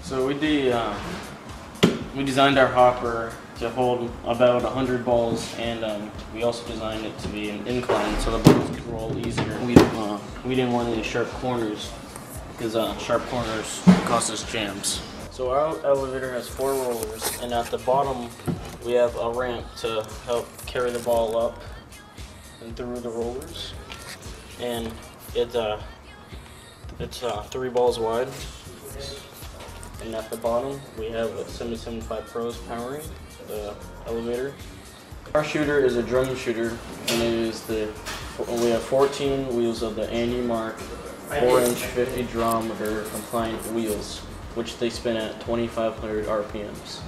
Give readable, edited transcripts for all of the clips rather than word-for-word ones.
So we designed our hopper to hold about 100 balls, and we also designed it to be an incline so the balls could roll easier. We didn't want any sharp corners because sharp corners cause us jams. So our elevator has 4 rollers, and at the bottom we have a ramp to help carry the ball up and through the rollers, and it's 3 balls wide. And at the bottom, we have a 7075 Pros powering the elevator. Our shooter is a drum shooter, and we have 14 wheels of the Andy Mark 4-inch 50 diameter compliant wheels, which they spin at 2,500 RPMs.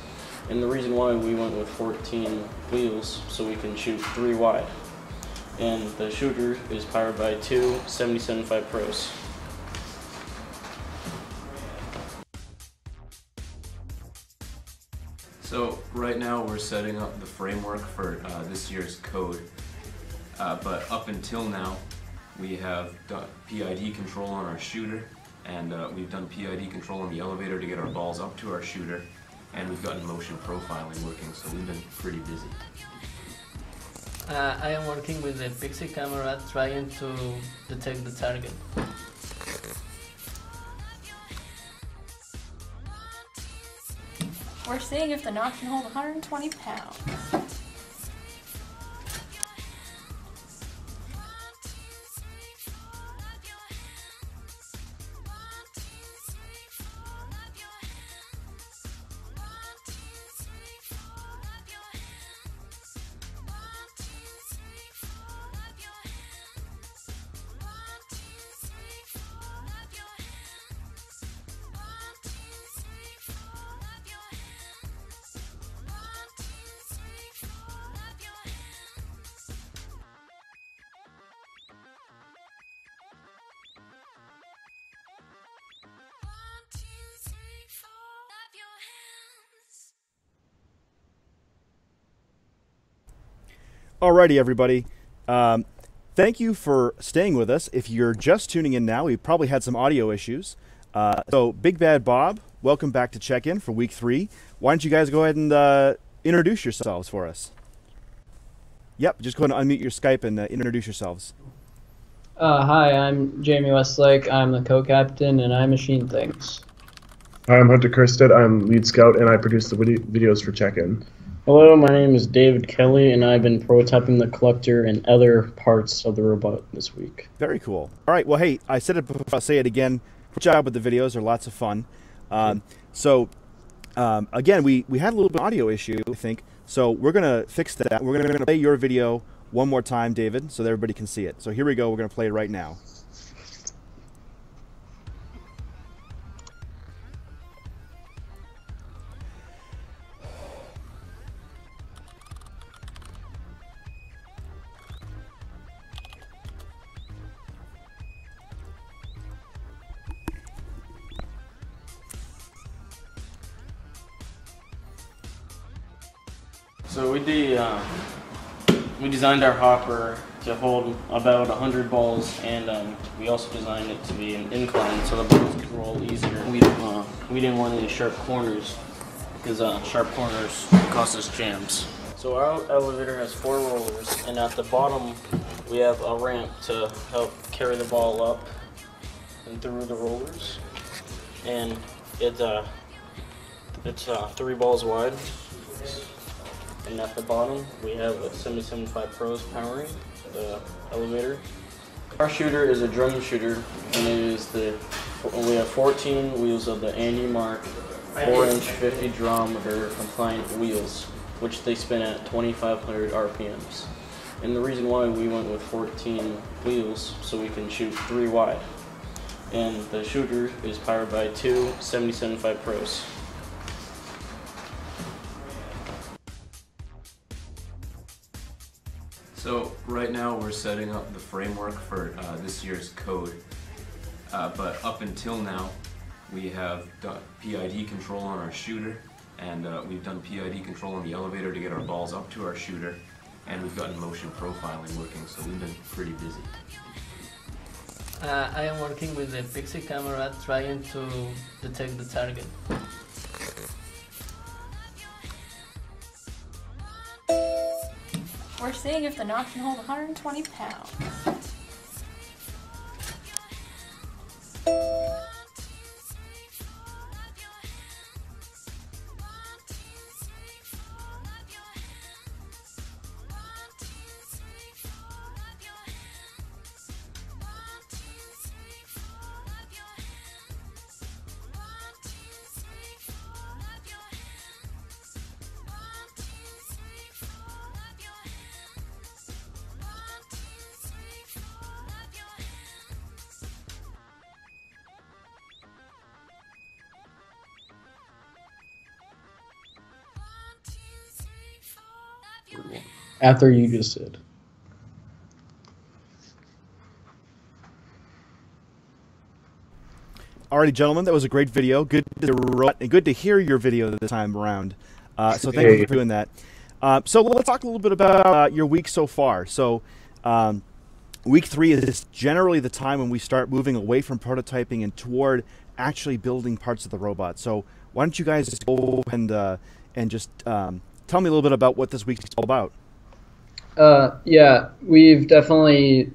And the reason why we went with 14 wheels, so we can shoot 3 wide. And the shooter is powered by 2 7075 Pros. So right now we're setting up the framework for this year's code, but up until now we have done PID control on our shooter, and we've done PID control on the elevator to get our balls up to our shooter, and we've gotten motion profiling working, so we've been pretty busy. I am working with the Pixie camera trying to detect the target. We're seeing if the knot can hold 120 pounds. Alrighty, everybody. Thank you for staying with us. If you're just tuning in now, we probably had some audio issues. So, Big Bad Bob, welcome back to Check-In for Week 3. Why don't you guys go ahead and introduce yourselves for us? Yep, just go ahead and unmute your Skype and introduce yourselves. Hi, I'm Jamie Westlake. I'm the co-captain, and I machine things. Hi, I'm Hunter Kerstead. I'm lead scout, and I produce the videos for Check-In. Hello, my name is David Kelly, and I've been prototyping the collector and other parts of the robot this week. Very cool. All right, well, hey, I said it before, I'll say it again. Good job with the videos. They're lots of fun. Again, we had a little bit of audio issue, I think, so we're going to fix that. We're going to play your video one more time, David, so that everybody can see it. So here we go. We're going to play it right now. So we designed our hopper to hold about 100 balls, and we also designed it to be an incline so the balls could roll easier. We didn't want any sharp corners because sharp corners cause us jams. So our elevator has 4 rollers, and at the bottom we have a ramp to help carry the ball up and through the rollers, and it's 3 balls wide. And at the bottom, we have a 7075 Pros powering the elevator. Our shooter is a drum shooter, and we have 14 wheels of the Andy Mark 4-inch 50 diameter compliant wheels, which they spin at 2,500 RPMs. And the reason why we went with 14 wheels, so we can shoot 3 wide. And the shooter is powered by 2 7075 Pros. So right now we're setting up the framework for this year's code, but up until now we have done PID control on our shooter, and we've done PID control on the elevator to get our balls up to our shooter, and we've gotten motion profiling working, so we've been pretty busy. I am working with the Pixie camera trying to detect the target. We're seeing if the knot can hold 120 pounds. After you just said. Alrighty, gentlemen, that was a great video. Good to hear your video this time around. So thank you for doing that. So let's talk a little bit about your week so far. So week 3 is generally the time when we start moving away from prototyping and toward actually building parts of the robot. So why don't you guys just go and just tell me a little bit about what this week is all about. Yeah, we've definitely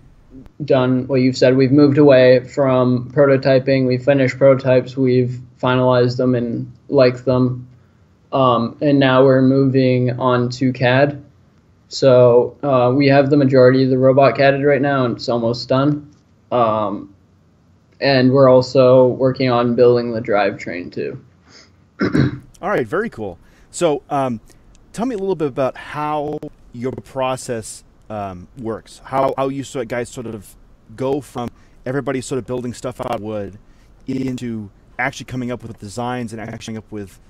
done what you've said. We've moved away from prototyping. We've finished prototypes. We've finalized them and liked them. And now we're moving on to CAD. So we have the majority of the robot CADed right now, and it's almost done. And we're also working on building the drivetrain too. All right, very cool. So tell me a little bit about how your process works. How you guys sort of go from everybody sort of building stuff out of wood into actually coming up with designs and actually coming up with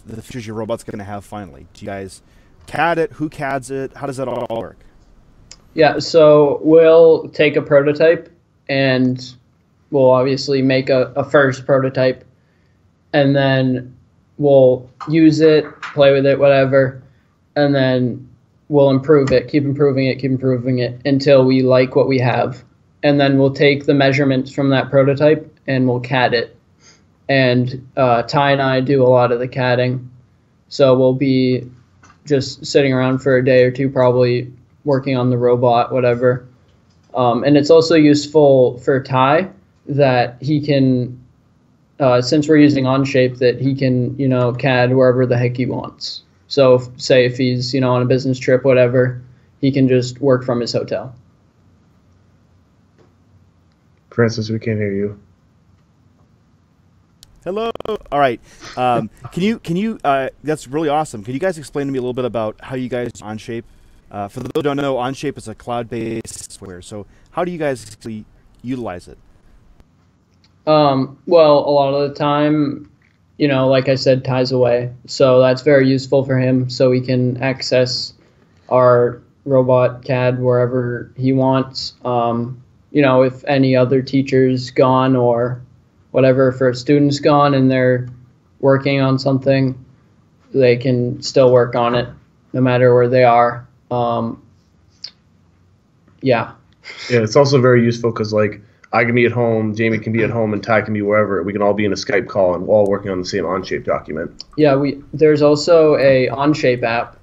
the features your robot's going to have finally. Do you guys CAD it? Who CADs it? How does that all work? Yeah, so we'll take a prototype and we'll obviously make a first prototype, and then we'll use it, play with it, whatever, and then we'll improve it, keep improving it until we like what we have. And then we'll take the measurements from that prototype and we'll CAD it. And Ty and I do a lot of the CADing. So we'll be just sitting around for a day or two, probably working on the robot, whatever. And it's also useful for Ty that he can, since we're using Onshape, that he can, CAD wherever the heck he wants. So say if he's, on a business trip, whatever, he can just work from his hotel. Francis, we can't hear you. Hello. All right. Can you? That's really awesome. Can you guys explain to me a little bit about how you guys use Onshape? For those who don't know, Onshape is a cloud-based software. So how do you guys actually utilize it? Well, a lot of the time, like I said, Ty's away. So that's very useful for him. So he can access our robot CAD wherever he wants. If any other teacher's gone or whatever, if a student's gone and they're working on something, they can still work on it no matter where they are. Yeah. Yeah, it's also very useful because, I can be at home, Jamie can be at home, and Ty can be wherever. We can all be in a Skype call and we're all working on the same Onshape document. Yeah, there's also a Onshape app,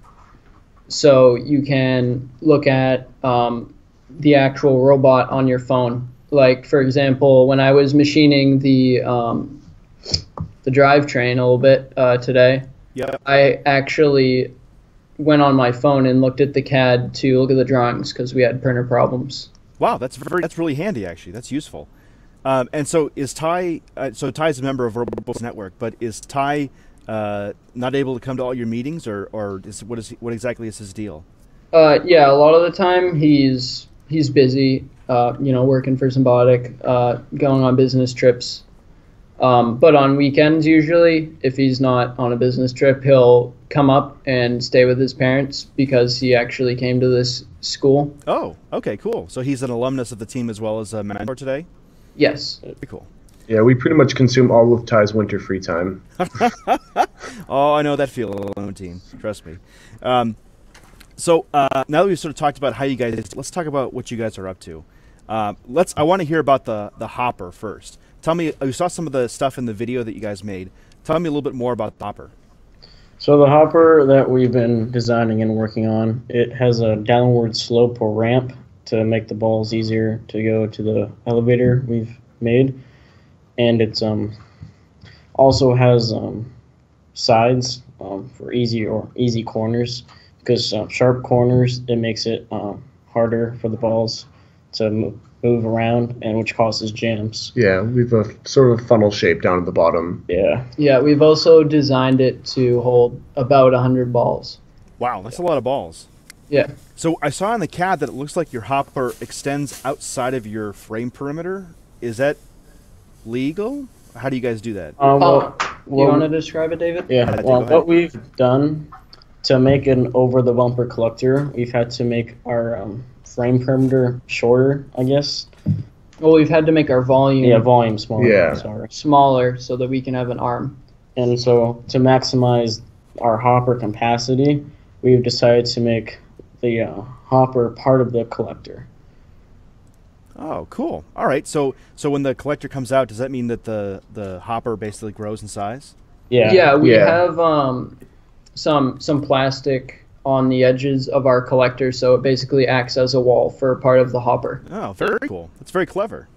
so you can look at the actual robot on your phone. Like, for example, when I was machining the drivetrain a little bit today, I actually went on my phone and looked at the CAD to look at the drawings because we had printer problems. Wow, that's really handy actually. That's useful. And so is Ty? So Ty's a member of Robots Network, but is Ty not able to come to all your meetings, or what exactly is his deal? Yeah, a lot of the time he's busy. Working for Symbotic, going on business trips. But on weekends, usually, if he's not on a business trip, he'll come up and stay with his parents because he actually came to this school. Oh, okay, cool. So he's an alumnus of the team as well as a mentor today? Yes. Pretty cool. Yeah, we pretty much consume all of Ty's winter free time. Oh, I know that feeling, team. Trust me. So now that we've sort of talked about how you guys, let's talk about what you guys are up to. I want to hear about the hopper first. Tell me, you saw some of the stuff in the video that you guys made. Tell me a little bit more about the hopper. So the hopper that we've been designing and working on, it has a downward slope or ramp to make the balls easier to go to the elevator we've made, and it's also has sides for easy corners, because sharp corners, it makes it harder for the balls to move around, and which causes jams. Yeah, we've a sort of a funnel shape down at the bottom. Yeah, we've also designed it to hold about 100 balls. Wow, that's a lot of balls. Yeah. So I saw in the CAD that it looks like your hopper extends outside of your frame perimeter. Is that legal? How do you guys do that? You want to describe it, David? Yeah. Well, what we've done to make an over-the-bumper collector, we've had to make our frame perimeter shorter, I guess. Well, we've had to make our volume volume smaller. Yeah. Sorry. smaller so that we can have an arm. And so to maximize our hopper capacity, we've decided to make the hopper part of the collector. Oh, cool. All right. So when the collector comes out, does that mean that the hopper basically grows in size? Yeah, we have some plastic on the edges of our collector, so it basically acts as a wall for part of the hopper. Oh, very cool. That's very clever.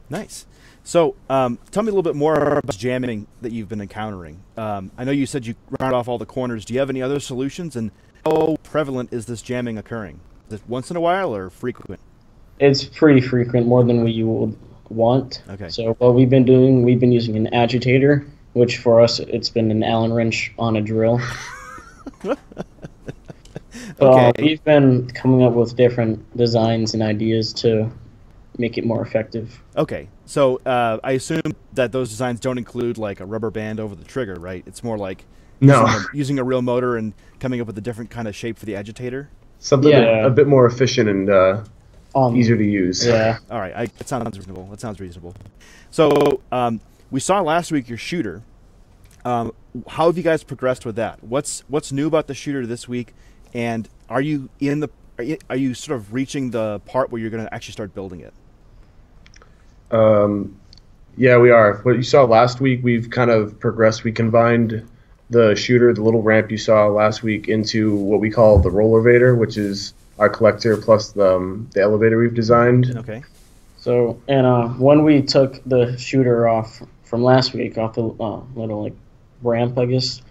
Nice. So tell me a little bit more about jamming that you've been encountering. I know you said you round off all the corners. Do you have any other solutions, and how prevalent is this jamming occurring? Is it once in a while or frequent? It's pretty frequent, more than we would want. Okay. So what we've been doing, we've been using an agitator, which for us, it's been an Allen wrench on a drill. Okay. We've been coming up with different designs and ideas to make it more effective. Okay. So I assume that those designs don't include like a rubber band over the trigger, right? It's more like using a real motor and coming up with a different kind of shape for the agitator. Something a bit more efficient and easier to use. Yeah. All right. That sounds reasonable. So we saw last week your shooter. How have you guys progressed with that? What's new about the shooter this week? And are you sort of reaching the part where you're going to actually start building it? Yeah, we are. What you saw last week, we've kind of progressed. We combined the shooter, the little ramp you saw last week, into what we call the rollervator, which is our collector plus the elevator we've designed. Okay. So, and when we took the shooter off from last week, off the little like ramp, I guess,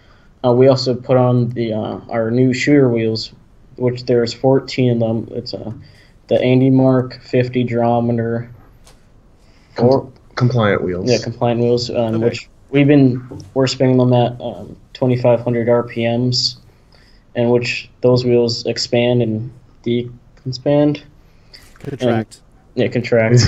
we also put on the our new shooter wheels, which there's 14 of them. It's the Andy Mark 50 durometer. Compliant wheels. Yeah, compliant wheels, which we're spinning them at 2,500 RPMs, and which those wheels expand and deconspand. Contract. Contract.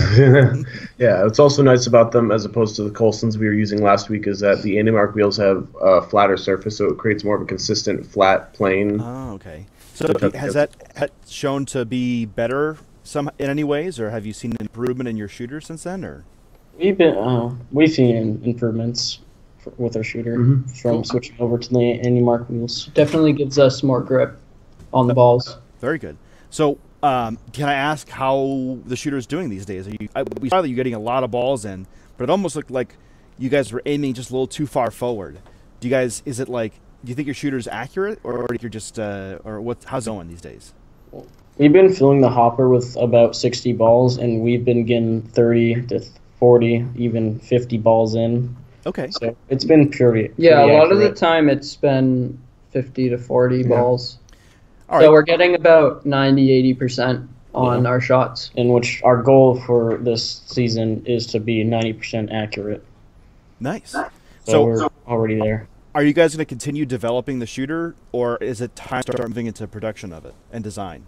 Yeah, it's also nice about them as opposed to the Colsons we were using last week is that the Andy Mark wheels have a flatter surface, so it creates more of a consistent flat plane. Oh, okay. So has that shown to be better in any ways, or have you seen an improvement in your shooter since then, or? We've seen improvements with our shooter from switching over to the Andy Mark wheels. Definitely gives us more grip on the balls. Very good. So, can I ask how the shooter is doing these days? We saw that you're getting a lot of balls in, but it almost looked like you guys were aiming just a little too far forward. Do you think your shooter is accurate, or you're just, how's it going these days? We've been filling the hopper with about 60 balls, and we've been getting 30 to 40, even 50 balls in. Okay. So it's been pretty Yeah, a lot accurate. of the time it's been 50 to 40 balls. All So right. we're getting about 90-80% on our shots. In which our goal for this season is to be 90% accurate. Nice. So we're already there. Are you guys going to continue developing the shooter, or is it time to start moving into production of it and design?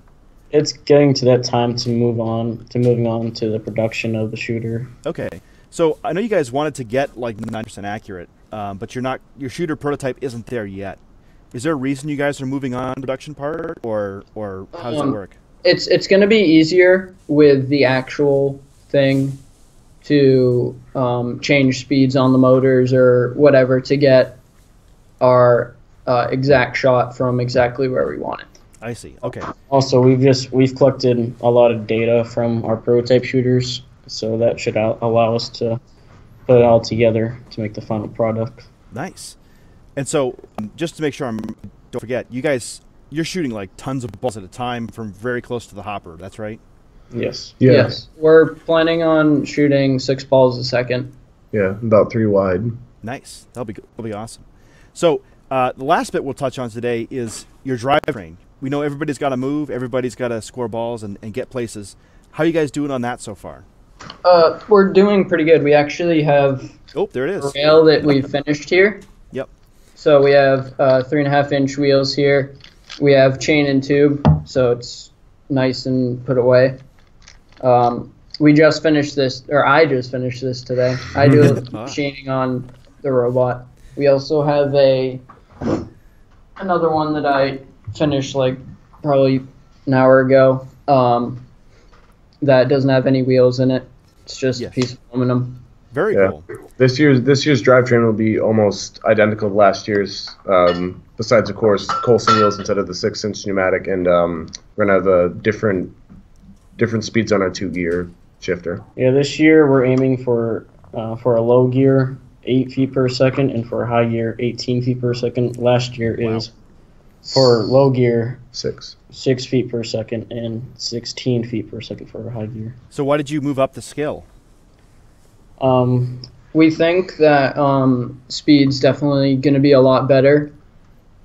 It's getting to that time to moving on to the production of the shooter. Okay. So I know you guys wanted to get like 9% accurate, but your shooter prototype isn't there yet. Is there a reason you guys are moving on to the production part, or how does it work? It's going to be easier with the actual thing to change speeds on the motors or whatever to get our exact shot from exactly where we want it. I see. Okay. Also, we've collected a lot of data from our prototype shooters, so that should allow us to put it all together to make the final product. Nice. And so, just to make sure don't forget, you're shooting like tons of balls at a time from very close to the hopper. That's right. Yes. Yeah. Yes. We're planning on shooting 6 balls a second. Yeah, about 3 wide. Nice. That'll be awesome. So the last bit we'll touch on today is your drivetrain. We know everybody's got to move, everybody's got to score balls and get places. How are you guys doing on that so far? We're doing pretty good. We actually have there it is. a rail that we've finished here. Yep. So we have 3.5-inch wheels here. We have chain and tube, so it's nice and put away. We just finished this, or I just finished this today. I do machining on the robot. We also have another one that I finished like probably an hour ago. That doesn't have any wheels in it. It's just a piece of aluminum. Very cool. This year's drivetrain will be almost identical to last year's. Besides, of course, Coulson wheels instead of the 6-inch pneumatic, and we're gonna have a different speeds on our 2-gear shifter. Yeah, this year we're aiming for a low gear 8 feet per second, and for a high gear 18 feet per second. Last year is for low gear 6 feet per second and 16 feet per second for a high gear. So why did you move up the scale? We think that speed's definitely going to be a lot better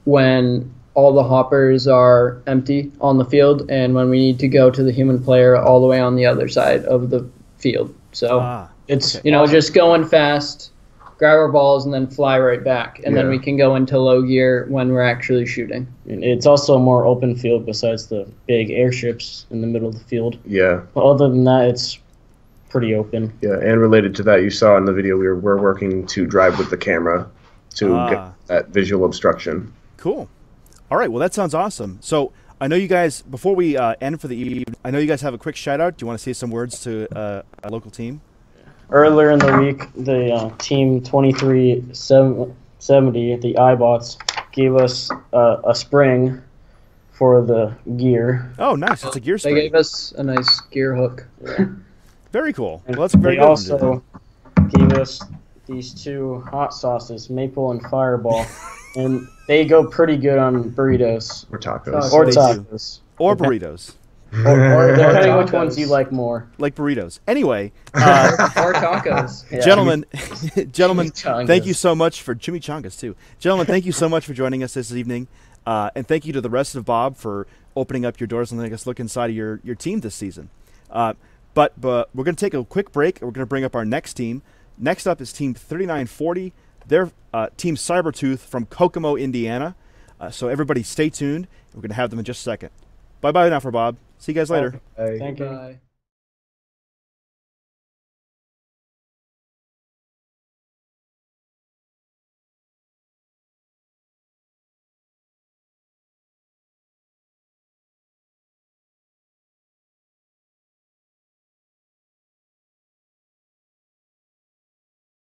when all the hoppers are empty on the field and when we need to go to the human player all the way on the other side of the field. So it's, just going fast, grab our balls, and then fly right back. And then we can go into low gear when we're actually shooting. It's also a more open field besides the big airships in the middle of the field. Yeah. But other than that, it's pretty open. Yeah, and related to that, you saw in the video we're working to drive with the camera to get that visual obstruction. Cool. All right, well, that sounds awesome. So I know you guys, before we end for the evening, I know you guys have a quick shout-out. Do you want to say some words to a local team? Earlier in the week, the team 2370, the iBots, gave us a spring for the gear. Oh, nice. It's a gear spring. They gave us a nice gear hook. Very cool. Well, that's very good. They also gave us these 2 hot sauces, maple and fireball, and they go pretty good on burritos. Or tacos. Or tacos. Or burritos. Or depending which ones you like more. Like burritos. Anyway. Or tacos. Yeah. Gentlemen, thank you so much for chimichangas too. Gentlemen, thank you so much for joining us this evening. And thank you to the rest of Bob for opening up your doors and letting us look inside of your team this season. But we're going to take a quick break. We're going to bring up our next team. Next up is Team 3940. They're Team Cybertooth from Kokomo, Indiana. So everybody stay tuned. We're going to have them in just a second. Bye-bye now for Bob. See you guys later. Bye. Thank you. Bye.